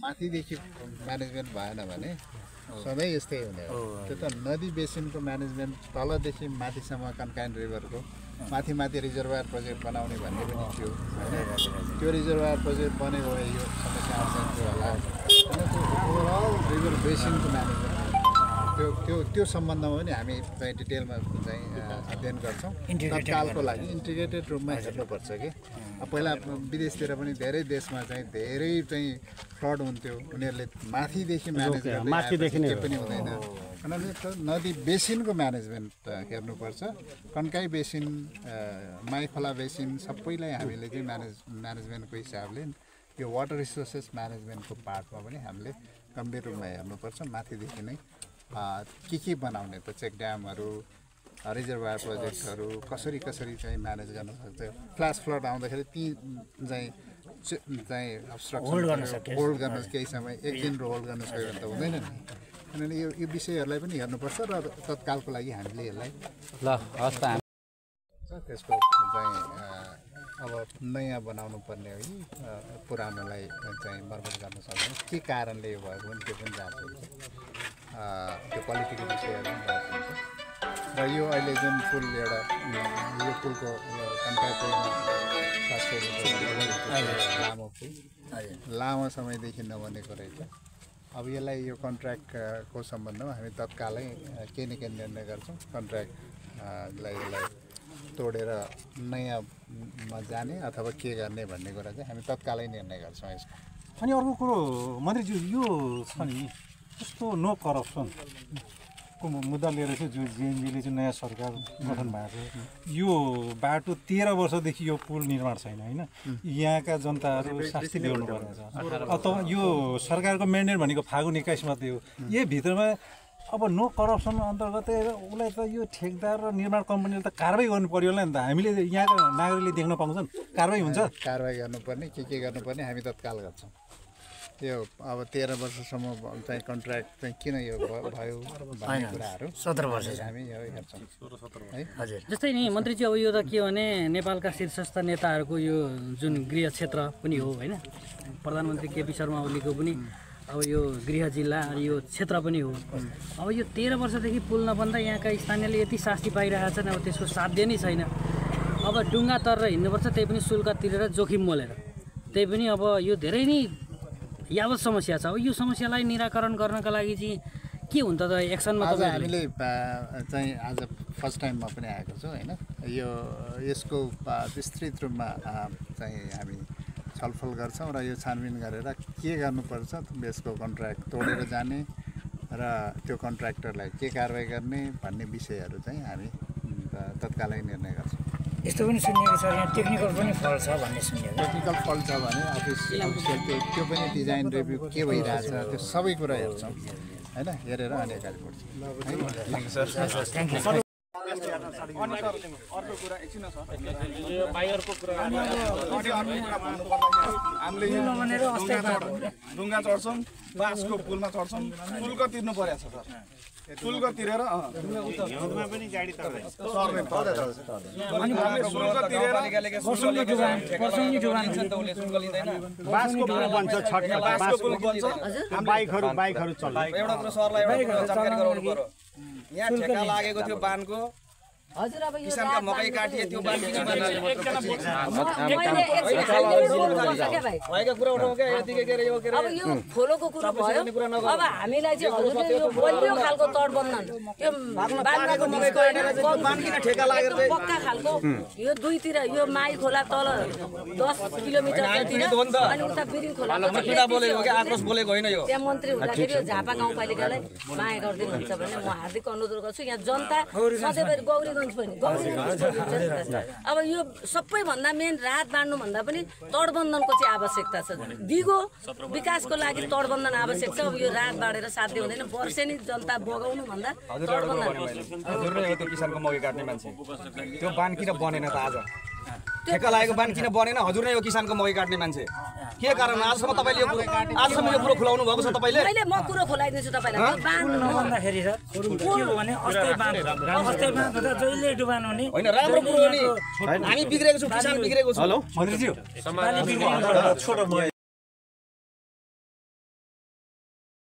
माथिदेखि म्यानेजमेन्ट भएन भने सधैँ यस्तै हुने हो। त्यो त नदी बेसिनको म्यानेजमेन्ट तलदेखि माथिसम्म कन्काइन रिभरको माथि माथि रिजर्भर प्रोजेक्ट बनाउने भन्ने पनि थियो होइन। त्यो रिजर्भर प्रोजेक्ट बनेको भए यो समस्या आउँथ्यो होला। ओभरअल रिभर बेसिनको म्यानेजमेन्ट त्यो सम्बन्धमा पनि हामी चाहिँ डिटेलमा चाहिँ अध्ययन गर्छौँ। तत्कालको लागि इन्टिग्रेटेड रूपमा हेर्नुपर्छ कि पहिला विदेशतिर पनि धेरै देशमा चाहिँ धेरै चाहिँ फ्लड हुन्थ्यो, उनीहरूले माथिदेखि म्यानेज गर्ने पनि हुँदैन। किनभने नदी बेसिनको म्यानेजमेन्ट हेर्नुपर्छ। कन्काई बेसिन, माइखोला बेसिन सबैलाई हामीले चाहिँ म्यानेजमेन्टको हिसाबले यो वाटर रिसोर्सेस म्यानेजमेन्टको पार्टमा पनि हामीले गम्भीर रूपमा हेर्नुपर्छ। माथिदेखि नै के बनाउने त चेक ड्यामहरू, रिजर्भर प्रोजेक्टहरू कसरी चाहिँ म्यानेज गर्न सक्छ। फ्ल्यास फ्लड आउँदाखेरि ती चाहिँ अब्स्ट्रक्सन होल्ड गर्न केही समय एक दिन होल्ड गर्न सक्यो भने त हुँदैन नि। किनभने यो विषयहरूलाई पनि हेर्नुपर्छ र तत्कालको लागि हामीले यसलाई त्यसको चाहिँ अब नयाँ बनाउनु पर्ने हो कि पुरानोलाई चाहिँ मर्मत गर्न सक्दैन, के कारणले यो भएको भने त्यो पनि जाँच हुन्छ। त्यो क्वालिटीको विषयहरू पनि जाँच हुन्छ। र यो अहिले जुन पुल एउटा यो पुलको कन्काई पुलमा लामो पुल लामो समयदेखि नबनेको रहेछ। अब यसलाई यो कन्ट्र्याक्टको सम्बन्धमा हामी तत्कालै केही न केही निर्णय गर्छौँ। कन्ट्र्याक्टलाई यसलाई तोडेर नयाँमा जाने अथवा के गर्ने भन्ने कुरा चाहिँ हामी तत्कालै निर्णय गर्छौँ यसको। अनि अर्को कुरो मन्त्रीज्यू, यो छ नि जस्तो नो करप्सनको मुद्दा लिएर चाहिँ जो जेएनजीले चाहिँ नयाँ सरकार गठन भएको छ, यो बाटो 13 वर्षदेखि यो पुल निर्माण छैन होइन। यहाँका जनताहरू शास्ति ल्याउनु पर्ने छ। अथवा यो सरकारको म्यान्डेट भनेको फागुन 21 मात्रै हो। यही भित्रमा अब नो करप्सन अन्तर्गत उसलाई त यो ठेकदार र निर्माण कम्पनीले त कारवाही गर्नु पर्यो होला नि त। हामीले यहाँका नागरिकले देख्न पाउँछन् कारवाही हुन्छ। कारवाही गर्नुपर्ने के गर्नुपर्ने हामी तत्काल गर्छौँ। यो अब 13 वर्षसम्म चाहिँ कन्ट्र्याक्ट चाहिँ किन यो भयो भन्ने कुराहरू 17 वर्ष हामी यो हेर्छौँ है। हजुर, जस्तै नि मन्त्रीजी, अब यो त के भने नेपालका शीर्षस्थ नेताहरूको यो जुन गृह क्षेत्र पनि हो होइन। प्रधानमन्त्री केपी शर्मा ओलीको पनि अब यो गृह जिल्ला अनि यो क्षेत्र पनि हो। अब यो 13 वर्षदेखि पुल नबन्दा यहाँका स्थानीयले यति शास्ति पाइरहेका छन्, अब त्यसको साध्य नै छैन। अब डुङ्गा तरेर हिँड्नुपर्छ, त्यही पनि शुल्क तिरेर जोखिम मोलेर। त्यही पनि अब यो धेरै नै यावत समस्या छ। अब यो समस्यालाई निराकरण गर्नका लागि चाहिँ के हुन्छ त एक्सनमा? आज हामीले चाहिँ आज फर्स्ट टाइममा पनि आएको छौँ होइन। यसको विस्तृत रूपमा चाहिँ हामी छलफल गर्छौँ र यो छानबिन गरेर के गर्नुपर्छ, यसको कन्ट्र्याक्ट तोडेर जाने र त्यो कन्ट्र्याक्टरलाई के कारवाही गर्ने भन्ने विषयहरू चाहिँ हामी तत्कालै निर्णय गर्छौँ। यस्तो पनि सुनिएको छ यहाँ टेक्निकल पनि फल्ट छ भन्ने सुनिएको। टेक्निकल फल्ट छ भने अफिसियल त्यो पनि डिजाइन रिभ्यू के भइरहेछ त्यो सबै कुरा हेर्छौँ होइन। हेरेर अनि अगाडि बढ्छौँ। अर्को कुरा एकछिन छ, यो बाहिरको कुरा हामीले ढुङ्गा चढ्छौँ, बाँसको पुलमा चढ्छौँ, शुल्क तिर्नु परेको छ सर। शुल्क तिरेर हिउँदमा पनि गाडी सर्ने शुल्क तिरेर बाँसको पुल बन्छ, छटका बाँसको पुल बन्छ, बाइकहरू चल्छ। एउटा कुरो सरलाई एउटा जानकारी गराउनु पर्यो। यहाँ ठेक्का लागेको थियो बानको, हजुर। अब यो किसानका मकै काटिए त्यो बान किन भएका कुरा उठाउँ क्या यतिकै के अरे यो के अरे अब यो खोलोको कुरा भयो। अब हामीलाई चाहिँ हजुरले यो बलियो खालको तटबन्धन त्यो बाग्राको मकै काटेर चाहिँ बान किन ठेक्का लागेर चाहिँ पक्का खालको यो दुईतिर यो माई खोला तल 10 किलोमिटर जति अनि उता बिरिङ खोला बोलेको क्या आक्रोश बोलेको होइन। यो त्यहाँ मन्त्री हुँदाखेरि यो झापा गाउँपालिकालाई माया गरिदिनुहुन्छ भने म हार्दिक अनुरोध गर्छु। यहाँ जनता सधैँभरि गौरीगञ्ज मान्छे पनि गौरीको अब यो सबैभन्दा मेन राहत बाँड्नुभन्दा पनि तडबन्धनको चाहिँ आवश्यकता छ दिगो विकासको लागि तडबन्धन आवश्यक छ अब यो राहत बाँडेर साध्य हुँदैन वर्षेनी जनता बगाउनु भन्दा हजुर नै हो त्यो किसानको मकै काट्ने मान्छे त्यो बान किन बनेन त आज ठेक्का लागेको बान किन बनेन हजुर नै हो किसानको मकै काट्ने मान्छे के कारण आजसम्म तपाईँले यो कुरो खुलाउनु भएको छ तपाईँले मैले म कुरो खोलाइदिन्छु तपाईँलाई बाँध भन्दाखेरि सर के हो भने अस्थायी बाँध हुँदा जहिले डुबान हुने होइन राम्रो कुरो हो नि हामी बिग्रेको छौँ किसान बिग्रेको छ मन्त्रीज्यू